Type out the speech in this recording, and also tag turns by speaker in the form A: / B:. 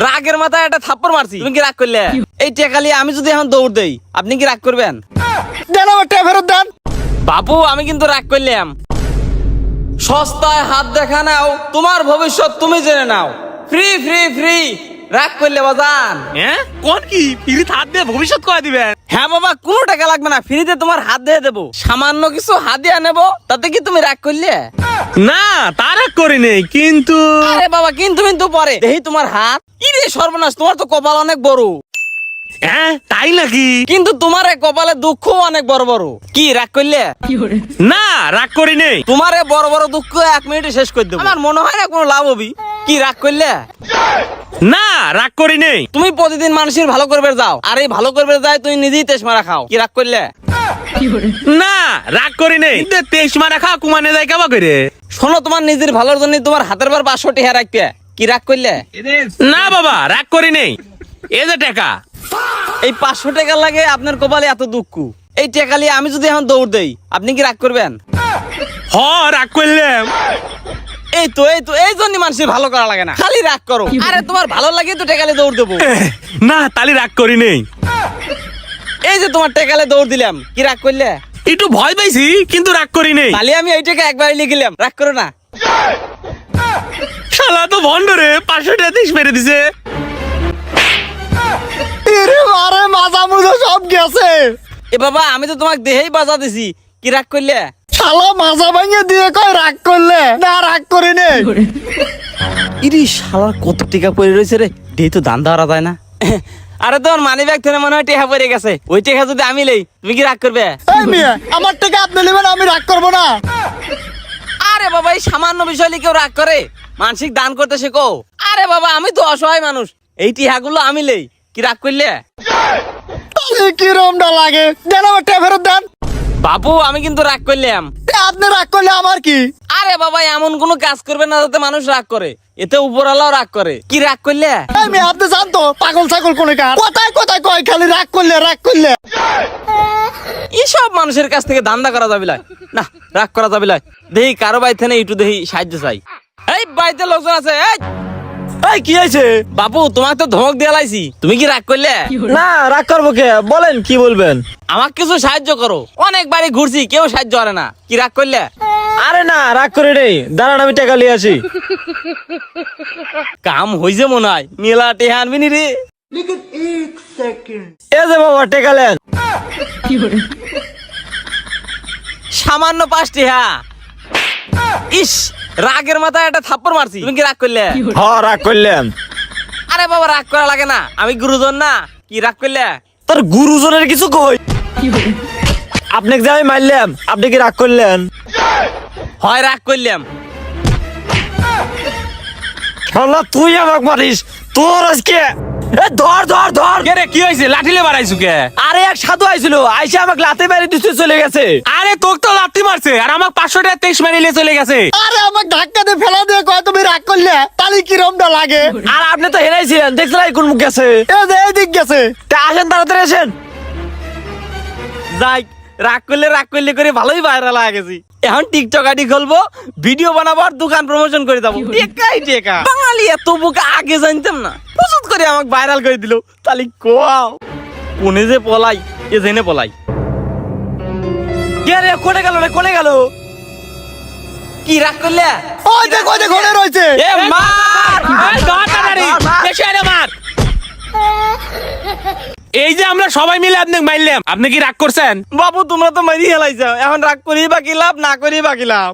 A: রাগের মাথায় একটা থাপ্পড় মারছি, তুমি কি রাগ করলে? এই টাকা নিয়ে আমি যদি এখন দৌড় দেই, আপনি কি রাগ করবেন?
B: দেন আমার টাকা ফেরত দেন।
A: বাবু আমি কিন্তু রাগ করলাম। সস্তায় হাত দেখা নাও, তোমার ভবিষ্যৎ তুমি জেনে নাও। ফ্রি ফ্রি ফ্রি, রাগ করলে বাজান।
C: হ্যাঁ কোন কি ফ্রিতে হাত দিয়ে ভবিষ্যৎ করে দিবেন?
A: হ্যাঁ বাবা, কোনো টাকা লাগবে না, ফ্রিতে তোমার হাত দিয়ে দেবো। সামান্য কিছু হাত দিয়ে নেবো, তাতে কি তুমি রাগ করলে?
C: না তার এক করি নেই, কিন্তু
A: আরে বাবা কিন্তু কিন্তু পরে দেখি তোমার হাত। ইরে সর্বনাশ, তোমার তো কপাল অনেক বড়।
C: হ্যাঁ তাই নাকি?
A: কিন্তু তোমার এই কপালে দুঃখ অনেক বড় বড়। কি রাগ করলে?
C: না রাগ করি নেই।
A: তোমার এই বড় বড় দুঃখ 1 মিনিটে শেষ করে দেবো। আমার মনে হয় না কোনো লাভ হবি। কি রাগ করলে?
C: না রাগ করি নেই।
A: তুমি প্রতিদিন মানুষের ভালো করবে যাও, আর এই ভালো করবে যায় তুমি নিজেই তেজ মারা খাও। কি রাগ করলে?
C: না রাগ করি নেই। 23 মারা খাওয়া কুমানে যায় কেবা করে?
A: শোনো, তোমার নিজের ভালোর জন্য তোমার হাতের বার 500 টাকা রাখবে। কি রাগ করলে?
C: না বাবা রাগ করি নেই, এই যে টাকা।
A: এই 500 টাকা লাগে আপনার কপালে এত দুঃখ। এই টাকা নিয়ে আমি যদি এখন দৌড় দেই, আপনি কি রাগ করবেন?
C: হ রাগ করলাম।
A: এই জন্য মানুষের ভালো করা লাগে না, খালি রাগ করো। আরে তোমার ভালো লাগে তো টাকা নিয়ে দৌড় দেবো।
C: না তালি রাগ করি নেই।
A: এই যে তোমার টাকা নিয়ে দৌড় দিলাম, কি রাগ করলে?
C: একটু ভয় পাইছি কিন্তু রাগ করি নেই।
A: তাহলে আমি এই টাকা একবার লিখিলাম, রাগ করো না।
C: শালা তো ভন্ড রে, 500 টাকা 30 মেরে দিছে।
B: এরে মারে মাজা মুজা সব গেছে।
A: এ বাবা আমি তো তোমাকে দেহেই বাজা দিছি, কি রাগ করলে?
B: শালা মাজা ভাঙিয়ে দিয়ে কয় রাগ করলে? না রাগ করি নেই।
A: ইরি শালার কত টাকা পড়ে রয়েছে রে, দেই তো দান দেওয়া যায় না। আরে তোমার মানি ব্যাগ থেকে মনে হয় টাকা পড়ে গেছে। ওই টাকা যদি আমি লই, তুমি কি রাগ করবে?
B: এই মিয়া, আমার টাকা আপনি নেবেন, আমি রাগ করবো না।
A: আরে বাবা এই সামান্য বিষয় নিয়ে কেউ রাগ করে? মানসিক দান করতে শেখো। আরে বাবা আমি তো অসহায় মানুষ, এই টিহাগুলো আমি লই। কি রাগ করলে?
B: কিরমটা লাগে, দেন আমার টাকা ফেরত দেন।
A: বাবু আমি কিন্তু রাগ করলাম।
B: আপনি রাগ করলে আমার কি?
A: আরে বাবা এমন কোনো কাজ করবে না যাতে মানুষ রাগ করে, এতে উপরওয়ালাও রাগ করে। কি রাগ করলে?
B: এই মিয়া, আপনি জানতো পাগল ছাগল কোনে কার কথায় কথায় কয় খালি রাগ করলে রাগ করলে।
A: এইসব মানুষের কাছ থেকে ধান্দা করা যাবে না, রাগ করা যাবে না। দেখি কারো বাড়িতে নেই, একটু দেখি সাহায্য চাই। এই বাড়িতে লোকজন আছে।
B: এই কি হয়েছে?
A: বাবু তোমাকে তো ধমক দিয়ে লাইছি, তুমি কি রাগ করলে?
B: না রাগ করবো কে, বলেন কি বলবেন?
A: আমাকে কিছু সাহায্য করো, অনেক বাড়ি ঘুরছি কেউ সাহায্য করে না। কি রাগ করলে?
B: আরে না রাগ করে নেই, দাঁড়ান আমি টাকা নিয়ে আসি।
A: কাম হইছে মনে হয়, মেলা টেহা আনবি নি রে।
B: এই যে বাবা টাকা নেন।
A: সামান্য 5 টেহা। ইস, রাগের মাথায় একটা থাপ্পড় মারছি, তুমি কি রাগ করলে?
B: হ রাগ করলেন।
A: আরে বাবা রাগ করা লাগে না, আমি গুরুজন না। কি রাগ করলে?
B: তোর গুরুজনের কিছু কই? আপনাকে যে আমি মারলাম, আপনি কি রাগ করলেন?
A: হয় রাগ করলাম।
B: শালা তুই আমাকে মারিস, তোর আজকে ধর ধর ধর।
C: কে রে কি হয়েছে? লাঠিলে বাড়াইছু কে?
B: আরে এক সাধু আইছিল, আইসা আমাকে লাতে মেরে দিতে চলে গেছে।
C: আরে তোকে তো লাথি মারছে, আর আমাকে 500 টাকা 23 মেরে চলে গেছে।
B: আরে আমাকে ধাক্কা দিয়ে ফেলা দিয়ে কয় তুমি রাগ করলে, তাহলে কিরমটা লাগে? আর আপনি তো হেরাইছিলেন, দেখছিলেন কোন মুখ গেছে? এই যে এই দিক গেছে। তা আসেন তাড়াতাড়ি আসেন।
A: যাই, রাগ করলে করে ভালোই ভাইরাল হয়ে গেছি। এখন টিকটক আইডি খুলবো, ভিডিও বানাবো, আর দোকান প্রমোশন করে দেবো। টেকাই টেকা। বাঙালি এত বোকা আগে জানতাম না, প্রচুর করে আমাকে ভাইরাল করে দিল। তাহলে কোয়াও কোনে যে পলাই, এ জেনে পলাই।
B: কে রে কোনে গেল রে, কোনে গেল?
A: কি রাগ করলে?
B: ওই যে কোনে ঘরে রয়েছে।
A: এ মার!
C: এই ধর তাড়াতাড়ি, বেশি আরে মার। এই যে আমরা সবাই মিলে আপনাকে মারলাম, আপনি কি রাগ করছেন?
A: বাবু তোমরা তো মারি হেলাইছো, এখন রাগ করি বাকি লাভ, না করি বাকি লাভ।